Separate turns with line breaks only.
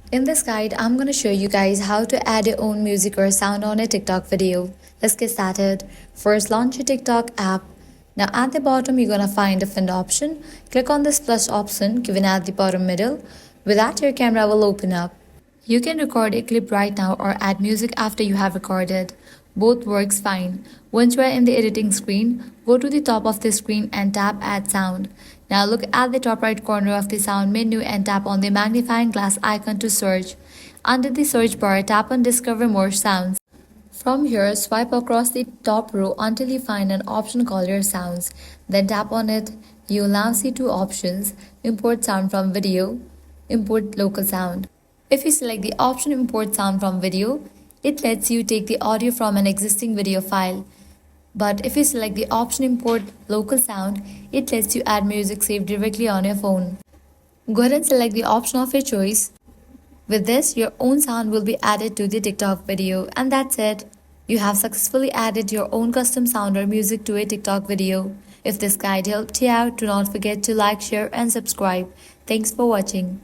In this guide, I'm going to show you guys how to add your own music or sound on a TikTok video. Let's get started. First, launch your TikTok app. Now at the bottom, you're going to find a different option. Click on this plus option given at the bottom middle. With that, your camera will open up. You can record a clip right now or add music after you have recorded. Both works fine. Once you are in the editing screen, go to the top of the screen and tap Add Sound. Now look at the top right corner of the sound menu and tap on the magnifying glass icon to search. Under the search bar, tap on Discover More Sounds. From here, swipe across the top row until you find an option called Your Sounds. Then tap on it. You'll now see two options: Import Sound from Video, Import Local Sound. If you select the option Import Sound from Video, it lets you take the audio from an existing video file. But if you select the option Import Local Sound, it lets you add music saved directly on your phone. Go ahead and select the option of your choice. With this, your own sound will be added to the TikTok video, and that's it. You have successfully added your own custom sound or music to a TikTok video. If this guide helped you out, do not forget to like, share, and subscribe. Thanks for watching.